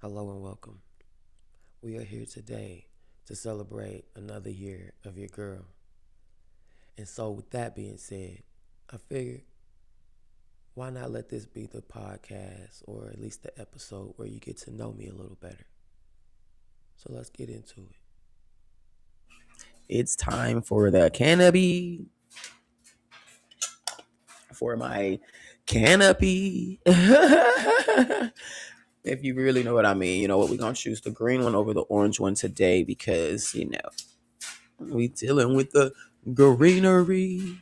Hello and welcome. We are here today to celebrate another year of your girl. And so, with that being said, I figured why not let this be the podcast or at least the episode where you get to know me a little better. So, let's get into it. It's time for the canopy, for my canopy. If you really know what I mean, you know what, we're going to choose the green one over the orange one today because, we dealing with the greenery.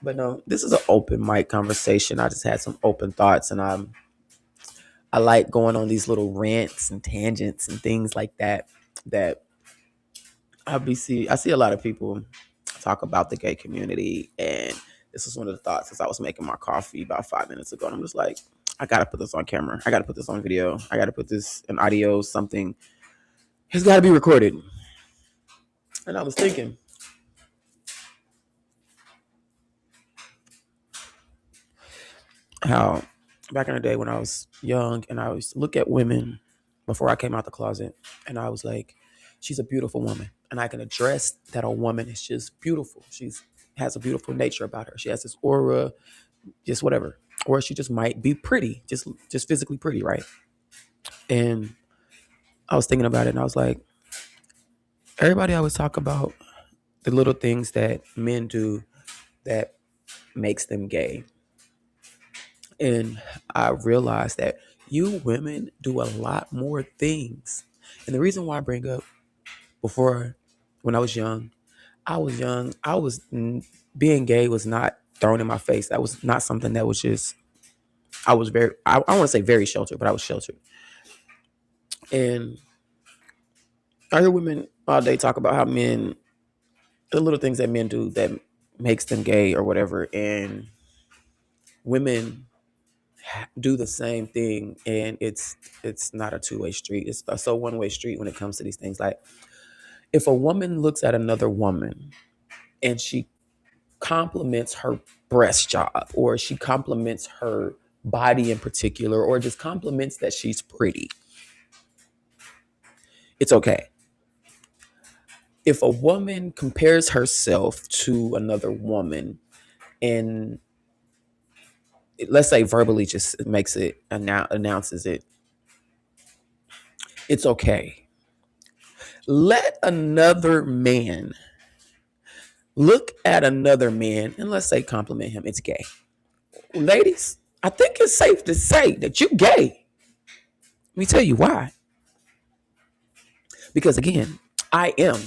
But no, this is an open mic conversation. I just had some open thoughts, and I like going on these little rants and tangents and things like that. That I see a lot of people talk about the gay community, and this was one of the thoughts as I was making my coffee about 5 minutes ago. And I'm just like, I gotta put this on camera. I gotta put this on video. I gotta put this in audio. Something has got to be recorded. And I was thinking how back in the day when I was young and I used to look at women before I came out the closet, and I was like, she's a beautiful woman, and I can address that a woman is just beautiful. She's has a beautiful nature about her. She has this aura, just whatever. Or she just might be pretty, just physically pretty, right? And I was thinking about it, and I was like, everybody always talk about the little things that men do that makes them gay. And I realized that you women do a lot more things. And the reason why I bring up before, when I was young, being gay was not thrown in my face. That was not something that was just, I want to say very sheltered, but I was sheltered. And I hear women all day talk about how the little things that men do that makes them gay or whatever. And women do the same thing, and it's not a two-way street. It's a so one-way street when it comes to these things. Like, if a woman looks at another woman and she compliments her breast job, or she compliments her body in particular, or just compliments that she's pretty, it's okay. If a woman compares herself to another woman and, let's say, verbally just makes it, announces it, it's okay. Let another man look at another man and, let's say, compliment him. It's gay. Ladies, I think it's safe to say that you're gay. Let me tell you why. Because again, I am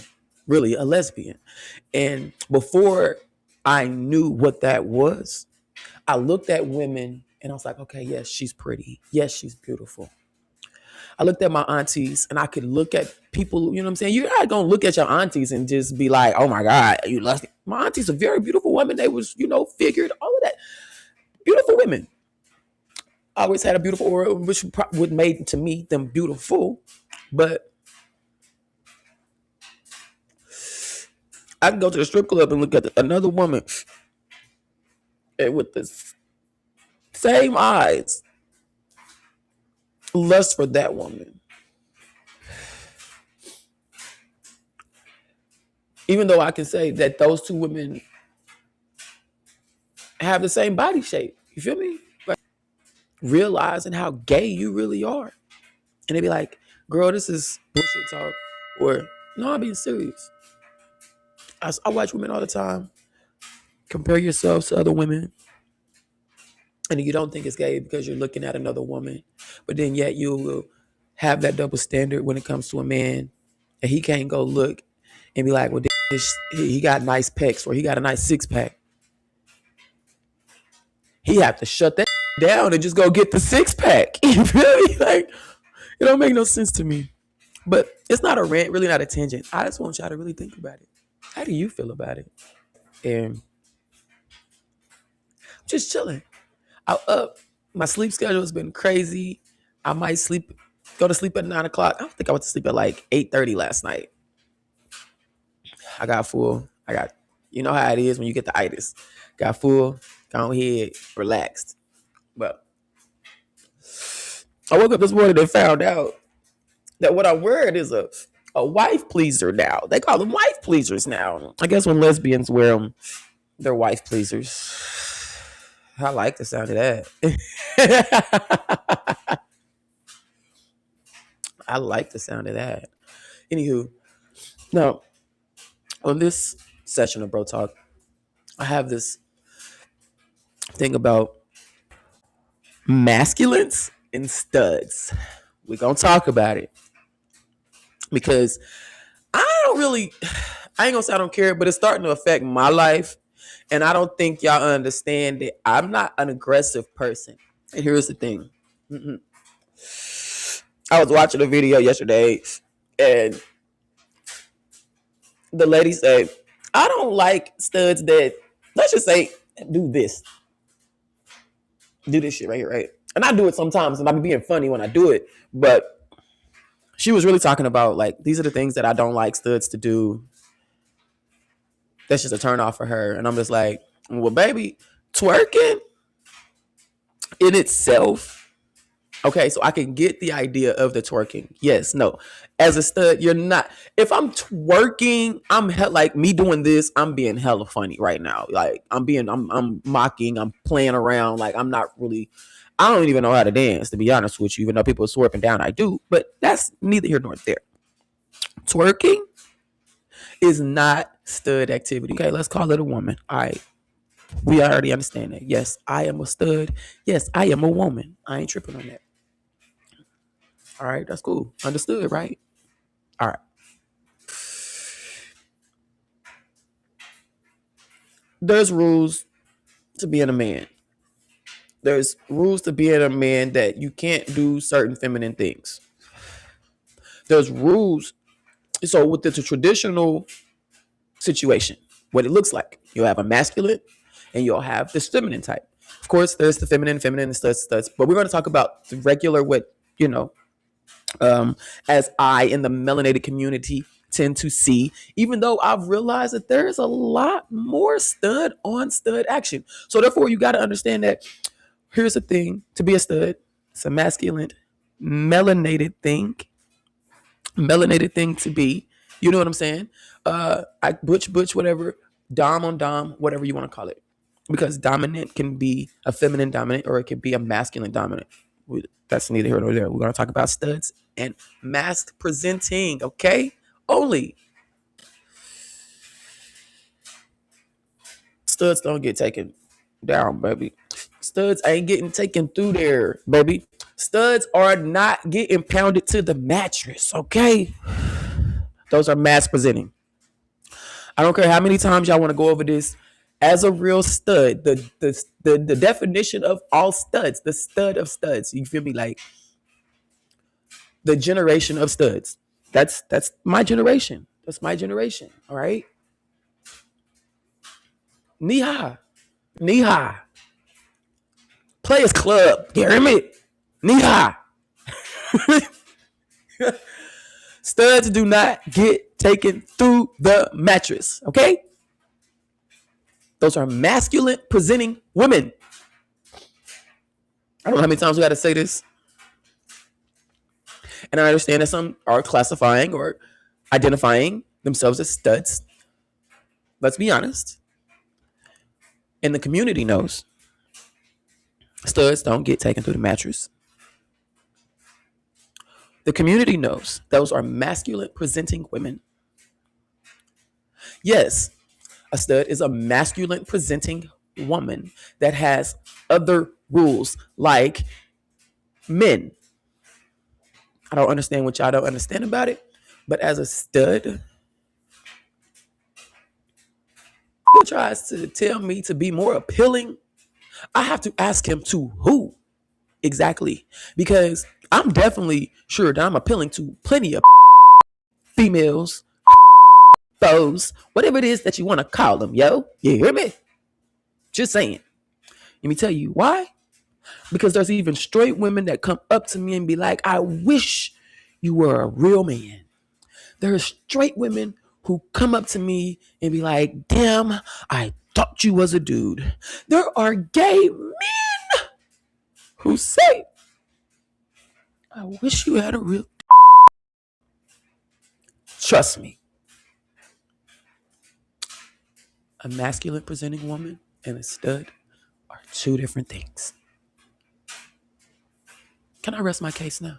really a lesbian. And before I knew what that was, I looked at women and I was like, okay, yes, she's pretty. Yes, she's beautiful. I looked at my aunties and I could look at people, you know what I'm saying? You're not going to look at your aunties and just be like, oh my God, you love it. My aunties are very beautiful women. They was, figured, all of that. Beautiful women. Always had a beautiful aura, which would made to me them beautiful. But I can go to the strip club and look at another woman and with the same eyes, lust for that woman. Even though I can say that those two women have the same body shape. You feel me? Like, realizing how gay you really are. And they be like, girl, this is bullshit talk. Or, no, I'm being serious. I watch women all the time. Compare yourselves to other women. And you don't think it's gay because you're looking at another woman. But then yet you will have that double standard when it comes to a man. And he can't go look and be like, well, he got nice pecs or he got a nice six pack. He have to shut that down and just go get the six pack. You feel me? Like, it don't make no sense to me. But it's not a rant, really not a tangent. I just want y'all to really think about it. How do you feel about it? And I'm just chilling. I up. My sleep schedule has been crazy. I might go to sleep at 9 o'clock. I don't think I went to sleep at like 8:30 last night. I got full. You know how it is when you get the itis. Got full, gone ahead, relaxed. But I woke up this morning and found out that what I'm wearing is a wife pleaser now. They call them wife pleasers now. I guess when lesbians wear them, they're wife pleasers. I like the sound of that. I like the sound of that. Anywho, now on this session of Bro Talk, I have this thing about masculines and studs. We're gonna talk about it because I ain't gonna say I don't care, but it's starting to affect my life. And I don't think y'all understand that I'm not an aggressive person. And here's the thing. Mm-mm. I was watching a video yesterday and the lady said, I don't like studs that, let's just say, do this. Do this shit right here, right? And I do it sometimes and I be being funny when I do it. But she was really talking about, like, these are the things that I don't like studs to do. That's just a turn off for her. And I'm just like, well, baby, twerking in itself. Okay, so I can get the idea of the twerking. Yes, no. As a stud, you're not. If I'm twerking, like me doing this, I'm being hella funny right now. Like I'm mocking, I'm playing around. Like I'm not really. I don't even know how to dance, to be honest with you. Even though people are swerving down, I do. But that's neither here nor there. Twerking is not stud activity. Okay, let's call it a woman. All right. We already understand that. Yes, I am a stud. Yes, I am a woman. I ain't tripping on that. All right, that's cool. Understood, right? All right. There's rules to being a man. There's rules to being a man that you can't do certain feminine things. There's rules. So with the traditional situation, what it looks like, you'll have a masculine and you'll have this feminine type. Of course, there's the feminine, and studs. But we're going to talk about the regular, what, as I in the melanated community tend to see, even though I've realized that there's a lot more stud on stud action. So therefore, you got to understand that here's the thing: to be a stud, it's a masculine, melanated thing, to be. You know what I'm saying? I butch, whatever, dom on dom, whatever you want to call it, because dominant can be a feminine dominant or it can be a masculine dominant. That's neither here nor there. We're going to talk about studs and Masc-Presenting, okay? Only studs don't get taken down, baby. Studs ain't getting taken through there, baby. Studs are not getting pounded to the mattress, okay? Those are Masc-Presenting. I don't care how many times y'all want to go over this. As a real stud, the definition of all studs, the stud of studs. You feel me? Like the generation of studs. That's my generation. That's my generation. All right. Knee high. Knee high. Players Club. You hear me? Knee high. Studs do not get taken through the mattress. Okay? Those are masculine presenting women. I don't know how many times we got to say this. And I understand that some are classifying or identifying themselves as studs. Let's be honest. And the community knows studs don't get taken through the mattress. The community knows those are masculine presenting women. Yes, a stud is a masculine presenting woman that has other rules like men. I don't understand what y'all don't understand about it, but as a stud, he tries to tell me to be more appealing. I have to ask him to who exactly, because I'm definitely sure that I'm appealing to plenty of females, foes, whatever it is that you want to call them, yo. You hear me? Just saying. Let me tell you why. Because there's even straight women that come up to me and be like, I wish you were a real man. There are straight women who come up to me and be like, damn, I thought you was a dude. There are gay men who say, I wish you had a real. Trust me, a masculine presenting woman and a stud are two different things. Can I rest my case now?